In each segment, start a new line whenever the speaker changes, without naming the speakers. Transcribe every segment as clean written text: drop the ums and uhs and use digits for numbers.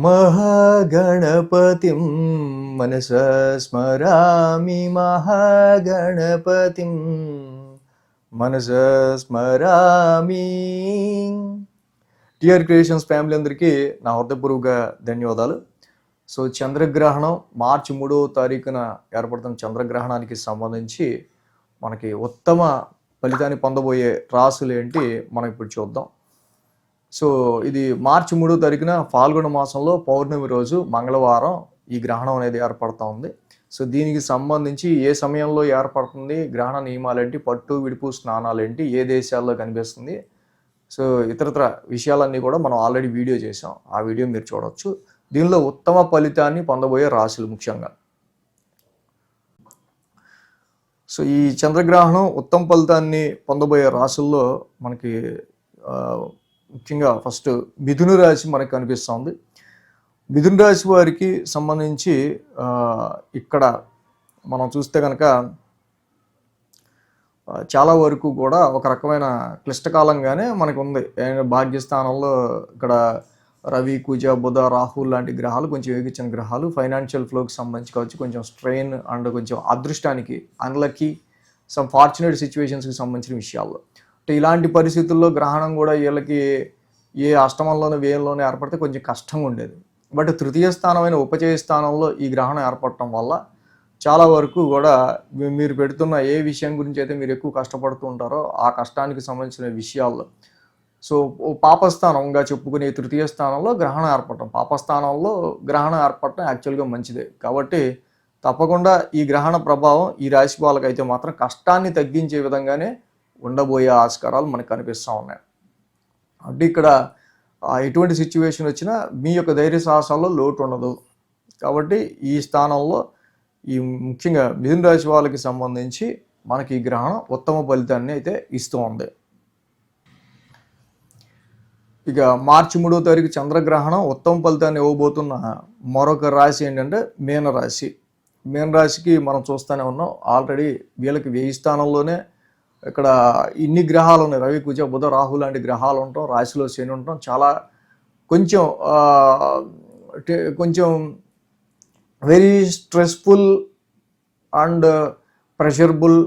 महागणपतिं मनसा स्मरामि महागणपतिं మనసా స్మరామి. TR creations family అందరికీ నా హృదయపూర్వక ధన్యవాదాలు. సో చంద్రగ్రహణం మార్చి 3వ తారీఖున ఏర్పడుతున్న చంద్రగ్రహణానికి సంబంధించి మనకి ఉత్తమ ఫలితాన్ని పొందబోయే రాసులు ఏంటి మనం ఇప్పుడు చూద్దాం. సో ఇది మార్చి 3వ తారీఖున ఫాల్గుణ మాసంలో పౌర్ణమి రోజు మంగళవారం ఈ గ్రహణం అనేది ఏర్పడుతూ ఉంది. సో దీనికి సంబంధించి ఏ సమయంలో ఏర్పడుతుంది, గ్రహణ నియమాలేంటి, పట్టు విడుపు స్నానాలేంటి, ఏ దేశాల్లో కనిపిస్తుంది, సో ఇతరత్ర విషయాలన్నీ కూడా మనం ఆల్రెడీ వీడియో చేసాం. ఆ వీడియో మీరు చూడవచ్చు. దీనిలో ఉత్తమ ఫలితాన్ని పొందబోయే రాశులు ముఖ్యంగా. సో ఈ చంద్రగ్రహణం ఉత్తమ ఫలితాన్ని పొందబోయే రాశుల్లో మనకి ముఖ్యంగా ఫస్ట్ మిథున రాశి మనకు కనిపిస్తుంది. మిథున రాశి వారికి సంబంధించి ఇక్కడ మనం చూస్తే కనుక చాలా వరకు కూడా ఒక రకమైన క్లిష్టకాలంగానే మనకు ఉంది. భాగ్యస్థానంలో ఇక్కడ రవి, కుజ, బుధ, రాహు లాంటి గ్రహాలు కొంచెం యోగించిన గ్రహాలు ఫైనాన్షియల్ ఫ్లోకి సంబంధించి కావచ్చు, కొంచెం స్ట్రెయిన్ అండ్ కొంచెం అదృష్టానికి అన్లక్కీ సమ్ ఫార్చునేట్ సిచ్యువేషన్స్కి సంబంధించిన విషయాల్లో. అంటే ఇలాంటి పరిస్థితుల్లో గ్రహణం కూడా వీళ్ళకి ఏ అష్టమంలోనే వ్యయంలోనే ఏర్పడితే కొంచెం కష్టంగా ఉండేది. బట్ తృతీయ స్థానమైన ఉపచయ స్థానంలో ఈ గ్రహణం ఏర్పడటం వల్ల చాలా వరకు కూడా మీరు పెడుతున్న ఏ విషయం గురించి అయితే మీరు ఎక్కువ కష్టపడుతూ ఉంటారో ఆ కష్టానికి సంబంధించిన విషయాల్లో, సో పాపస్థానంగా చెప్పుకునే తృతీయ స్థానంలో గ్రహణం ఏర్పడటం, పాపస్థానంలో గ్రహణం ఏర్పడటం యాక్చువల్గా మంచిదే. కాబట్టి తప్పకుండా ఈ గ్రహణ ప్రభావం ఈ రాశి వాళ్ళకైతే మాత్రం కష్టాన్ని తగ్గించే విధంగానే ఉండబోయే ఆస్కారాలు మనకు కనిపిస్తూ ఉన్నాయి. అంటే ఇక్కడ ఎటువంటి సిచ్యువేషన్ వచ్చినా మీ యొక్క ధైర్య సాహసాల్లో లోటు ఉండదు. కాబట్టి ఈ స్థానంలో ఈ ముఖ్యంగా మిథున రాశి వాళ్ళకి సంబంధించి మనకి ఈ గ్రహణం ఉత్తమ ఫలితాన్ని అయితే ఇస్తూ ఉంది. ఇక మార్చి 3వ తారీఖు చంద్రగ్రహణం ఉత్తమ ఫలితాన్ని ఇవ్వబోతున్న మరొక రాశి ఏంటంటే మీనరాశి. మీనరాశికి మనం చూస్తూనే ఉన్నాం. ఆల్రెడీ వీళ్ళకి 1000 స్థానంలోనే ఇక్కడ ఇన్ని గ్రహాలు ఉన్నాయి. రవి, కుజ, బుధ, రాహు లాంటి గ్రహాలు ఉంటాం, రాశిలో శని ఉంటాం. చాలా కొంచెం వెరీ స్ట్రెస్ఫుల్ అండ్ ప్రెషరబుల్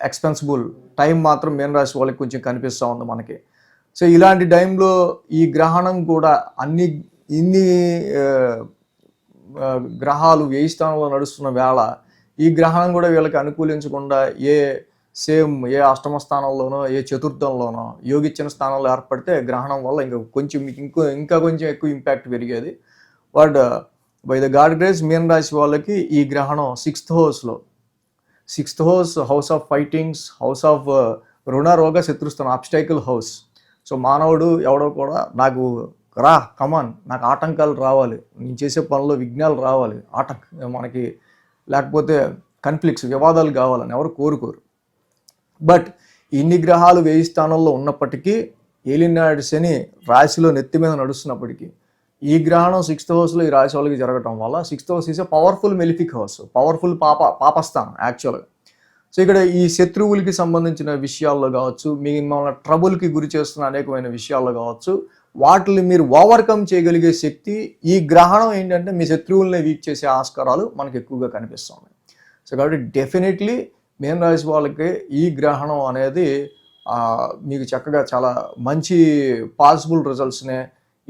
ఎక్స్పెన్సిబుల్ టైం మాత్రం మీనరాశి వాళ్ళకి కొంచెం కనిపిస్తూ ఉంది మనకి. సో ఇలాంటి టైంలో ఈ గ్రహణం కూడా ఇన్ని గ్రహాలు 1000 స్థానంలో నడుస్తున్న వేళ ఈ గ్రహణం కూడా వీళ్ళకి అనుకూలించకుండా ఏ అష్టమ స్థానంలోనో ఏ చతుర్థంలోనో యోగిచ్చిన స్థానంలో ఏర్పడితే గ్రహణం వల్ల ఇంకా కొంచెం ఎక్కువ ఇంపాక్ట్ పెరిగేది. But by the God grace మీనరాశి వాళ్ళకి ఈ గ్రహణం 6th house of fightings, house of రుణ రోగ శత్రుస్థానం, అబ్స్టైకిల్ హౌస్. సో మానవుడు ఎవడో కూడా నాకు నాకు ఆటంకాలు రావాలి, నేను చేసే పనుల్లో విఘ్నాలు రావాలి, మనకి లేకపోతే కాన్ఫ్లిక్ట్స్, వివాదాలు కావాలని ఎవరు కోరుకోరు. బట్ ఇన్ని గ్రహాలు 1000 స్థానంలో ఉన్నప్పటికీ, ఏలినాడు శని రాశిలో నెత్తి మీద నడుస్తున్నప్పటికీ ఈ గ్రహణం 6th హౌస్లో ఈ రాశి వాళ్ళకి జరగటం వల్ల 6th house is a powerful malefic house, powerful పాపస్థానం యాక్చువల్గా. సో ఇక్కడ ఈ శత్రువులకి సంబంధించిన విషయాల్లో కావచ్చు, మిమ్మల్ని ట్రబుల్కి గురి చేస్తున్న అనేకమైన విషయాల్లో కావచ్చు, వాటిని మీరు ఓవర్కమ్ చేయగలిగే శక్తి ఈ గ్రహణం ఏంటంటే మీ శత్రువుల్ని వీక్ చేసే ఆస్కారాలు మనకు ఎక్కువగా కనిపిస్తున్నాయి. సో కాబట్టి డెఫినెట్లీ మీనరాశి వాళ్ళకి ఈ గ్రహణం అనేది మీకు చక్కగా చాలా మంచి పాసిబుల్ రిజల్ట్స్నే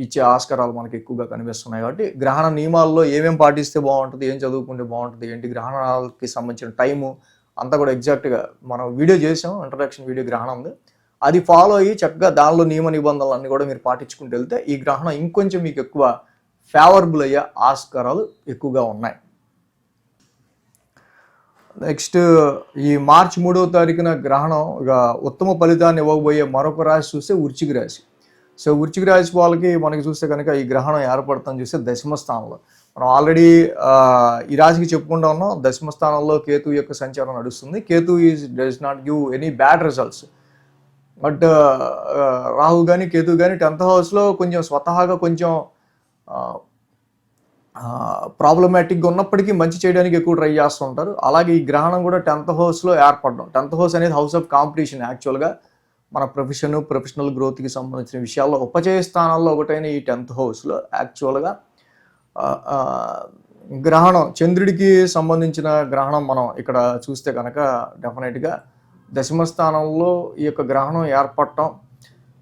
ఇచ్చే ఆస్కారాలు మనకి ఎక్కువగా కనిపిస్తున్నాయి. కాబట్టి గ్రహణ నియమాల్లో ఏమేమి పాటిస్తే బాగుంటుంది, ఏం చదువుకుంటే బాగుంటుంది, ఏంటి గ్రహణాలకి సంబంధించిన టైము అంతా కూడా ఎగ్జాక్ట్గా మనం వీడియో చేసాం, ఇంట్రడక్షన్ వీడియో గ్రహణం ఉంది. అది ఫాలో అయ్యి చక్కగా దానిలో నియమ నిబంధనలు అన్నీ కూడా మీరు పాటించుకుంటూ వెళ్తే ఈ గ్రహణం ఇంకొంచెం మీకు ఎక్కువ ఫేవరబుల్ అయ్యే ఆస్కారాలు ఎక్కువగా ఉన్నాయి. నెక్స్ట్ ఈ మార్చి 3వ తారీఖున గ్రహణం ఇక ఉత్తమ ఫలితాన్ని ఇవ్వబోయే మరొక రాశి చూస్తే వృశ్చిక రాశి. సో వృశ్చిక రాశి వాళ్ళకి మనకి చూస్తే కనుక ఈ గ్రహణం ఏర్పడుతుందని చూస్తే 10వ స్థానంలో మనం ఆల్రెడీ ఈ రాశికి చెప్పుకుంటా ఉన్నాం. 10వ స్థానంలో కేతు యొక్క సంచారం నడుస్తుంది. Ketu does not give any bad results. But Rahu కానీ కేతు కానీ 10th హౌస్లో కొంచెం స్వతహాగా కొంచెం ప్రాబ్లమాటిక్గా ఉన్నప్పటికీ మంచి చేయడానికి ఎక్కువ ట్రై చేస్తూ ఉంటారు. అలాగే ఈ గ్రహణం కూడా 10th హౌస్లో ఏర్పడడం. 10th హౌస్ అనేది హౌస్ ఆఫ్ కాంపిటీషన్ యాక్చువల్గా. మన ప్రొఫెషనల్ గ్రోత్కి సంబంధించిన విషయాల్లో ఉపచయ స్థానాల్లో ఒకటైన ఈ 10th హౌస్లో యాక్చువల్గా గ్రహణం, చంద్రుడికి సంబంధించిన గ్రహణం మనం ఇక్కడ చూస్తే కనుక డెఫినెట్గా దశమ స్థానంలో ఈ యొక్క గ్రహణం ఏర్పడటం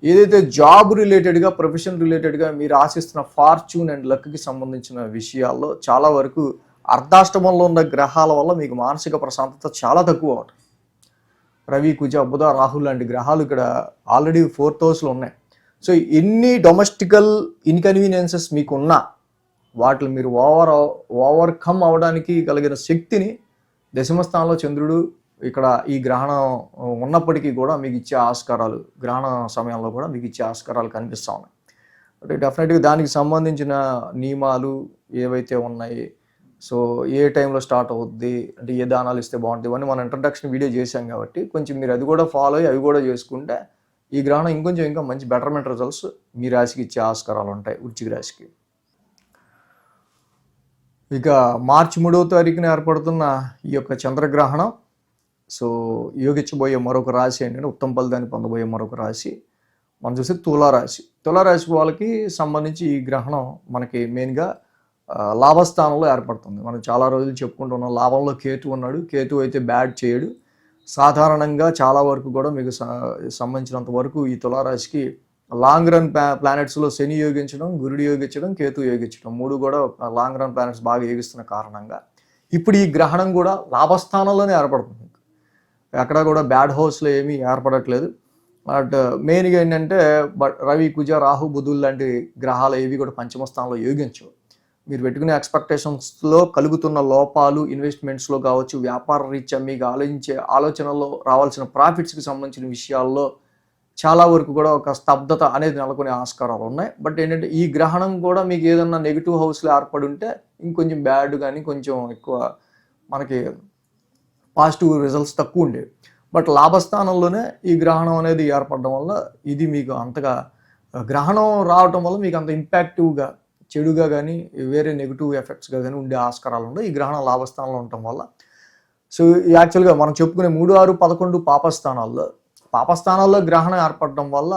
ఏదైతే జాబ్ రిలేటెడ్గా, ప్రొఫెషన్ రిలేటెడ్గా మీరు ఆశిస్తున్న ఫార్చ్యూన్ అండ్ లక్కి సంబంధించిన విషయాల్లో చాలా వరకు అర్ధాష్టమంలో ఉన్న గ్రహాల వల్ల మీకు మానసిక ప్రశాంతత చాలా తక్కువ ఉంటుంది. రవి, కుజ, బుధ, రాహుల్ లాంటి గ్రహాలు ఇక్కడ ఆల్రెడీ 4th హౌస్లో ఉన్నాయి. సో ఎన్ని డొమెస్టికల్ ఇన్కన్వీనియన్సెస్ మీకున్నా వాటిని మీరు ఓవర్కమ్ అవడానికి కలిగిన శక్తిని దశమ స్థానంలో చంద్రుడు ఇక్కడ ఈ గ్రహణం ఉన్నప్పటికీ కూడా మీకు ఇచ్చే ఆస్కారాలు, గ్రహణ సమయంలో కూడా మీకు ఇచ్చే ఆస్కారాలు కనిపిస్తూ ఉన్నాయి. అంటే డెఫినెట్గా దానికి సంబంధించిన నియమాలు ఏవైతే ఉన్నాయి, సో ఏ టైంలో స్టార్ట్ అవుద్ది, అంటే ఏ దానాలు ఇస్తే బాగుంటుంది, ఇవన్నీ మనం ఇంట్రడక్షన్ వీడియో చేశాం కాబట్టి కొంచెం మీరు అది కూడా ఫాలో అయ్యి అవి కూడా చేసుకుంటే ఈ గ్రహణం ఇంకా మంచి బెటర్మెంట్ రిజల్ట్స్ మీ రాశికి ఇచ్చే ఆస్కారాలు ఉంటాయి, వృశ్చిక రాశికి. ఇక మార్చి 3వ తారీఖున ఏర్పడుతున్న ఈ యొక్క చంద్రగ్రహణం సో యోగించబోయే మరొక రాశి ఏంటంటే, ఉత్తమ ఫలితాన్ని పొందబోయే మరొక రాశి మనం చూస్తే తులారాశి. తులారాశి వాళ్ళకి సంబంధించి ఈ గ్రహణం మనకి మెయిన్గా లాభస్థానంలో ఏర్పడుతుంది. మనం చాలా రోజులు చెప్పుకుంటున్నాం, లాభంలో కేతు ఉన్నాడు. కేతు అయితే బ్యాడ్ చేయడు. సాధారణంగా చాలా వరకు కూడా మీకు సంబంధించినంత వరకు ఈ తులారాశికి లాంగ్ రన్ ప్లానెట్స్లో శని యోగించడం, గురుడు యోగించడం, కేతు యోగించడం 3 కూడా లాంగ్ రన్ ప్లానెట్స్ బాగా యోగిస్తున్న కారణంగా ఇప్పుడు ఈ గ్రహణం కూడా లాభస్థానంలోనే ఏర్పడుతుంది. అక్కడ కూడా బ్యాడ్ హౌస్లో ఏమీ ఏర్పడట్లేదు. బట్ మెయిన్గా ఏంటంటే రవి, కుజ, రాహు, బుధులు లాంటి గ్రహాలు ఏవి కూడా పంచమ స్థానంలో యోగించవు. మీరు పెట్టుకునే ఎక్స్పెక్టేషన్స్లో కలుగుతున్న లోపాలు, ఇన్వెస్ట్మెంట్స్లో కావచ్చు, వ్యాపార రీత్యా మీకు ఆలోచనలో రావాల్సిన ప్రాఫిట్స్కి సంబంధించిన విషయాల్లో చాలా వరకు కూడా ఒక స్తబ్దత అనేది నెలకొనే ఆస్కారాలు ఉన్నాయి. బట్ ఏంటంటే ఈ గ్రహణం కూడా మీకు ఏదన్నా నెగిటివ్ హౌస్లో ఏర్పడి ఉంటే ఇంకొంచెం బ్యాడ్ కానీ కొంచెం ఎక్కువ మనకి పాజిటివ్ రిజల్ట్స్ తక్కువ ఉండేవి. బట్ లాభస్థానంలోనే ఈ గ్రహణం అనేది ఏర్పడడం వల్ల ఇది మీకు అంతగా గ్రహణం రావటం వల్ల మీకు అంత ఇంపాక్టివ్గా చెడుగా కానీ వేరే నెగిటివ్ ఎఫెక్ట్స్గా కానీ ఉండే ఆస్కారాలు ఉండవు ఈ గ్రహణం లాభస్థానంలో ఉండటం వల్ల. సో యాక్చువల్గా మనం చెప్పుకునే 3, 6, 11 పాపస్థానాల్లో గ్రహణం ఏర్పడడం వల్ల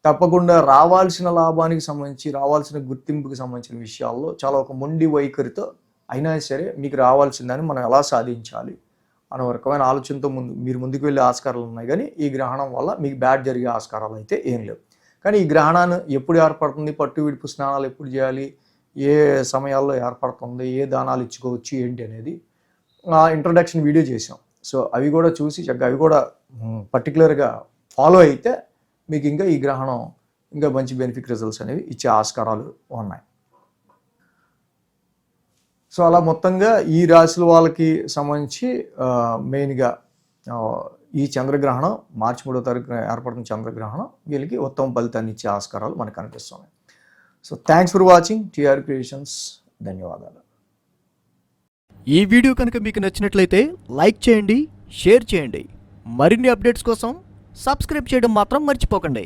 తప్పకుండా రావాల్సిన లాభానికి సంబంధించి, రావాల్సిన గుర్తింపుకి సంబంధించిన విషయాల్లో చాలా ఒక మొండి వైఖరితో అయినా సరే మీకు రావాల్సిందని మనం ఎలా సాధించాలి అనే రకమైన ఆలోచనతో మీరు ముందుకు వెళ్ళే ఆస్కారాలు ఉన్నాయి. కానీ ఈ గ్రహణం వల్ల మీకు బ్యాడ్ జరిగే ఆస్కారాలు అయితే ఏం లేవు. కానీ ఈ గ్రహణాన్ని ఎప్పుడు ఏర్పడుతుంది, పట్టు విడుపు స్నానాలు ఎప్పుడు చేయాలి, ఏ సమయాల్లో ఏర్పడుతుంది, ఏ దానాలు ఇచ్చుకోవచ్చు ఏంటి అనేది ఇంట్రడక్షన్ వీడియో చేసాం. సో అవి కూడా చూసి చక్కగా అవి కూడా పర్టికులర్గా ఫాలో అయితే మీకు ఇంకా ఈ గ్రహణం ఇంకా మంచి బెనిఫిట్ రిజల్ట్స్ అనేవి ఇచ్చే ఆస్కారాలు ఉన్నాయి. సో అలా మొత్తంగా ఈ రాశుల వాళ్ళకి సంబంధించి మెయిన్గా ఈ చంద్రగ్రహణం మార్చి 3వ తారీఖున ఏర్పడుతున్న చంద్రగ్రహణం వీళ్ళకి ఉత్తమ ఫలితాన్ని ఇచ్చే ఆస్కారాలు మనకు కనిపిస్తున్నాయి. So thanks for watching TR creations. ధన్యవాదాలు.
ఈ వీడియో కనుక మీకు నచ్చినట్లయితే లైక్ చేయండి, షేర్ చేయండి. మరిన్ని అప్డేట్స్ కోసం సబ్స్క్రైబ్ చేయడం మాత్రం మర్చిపోకండి.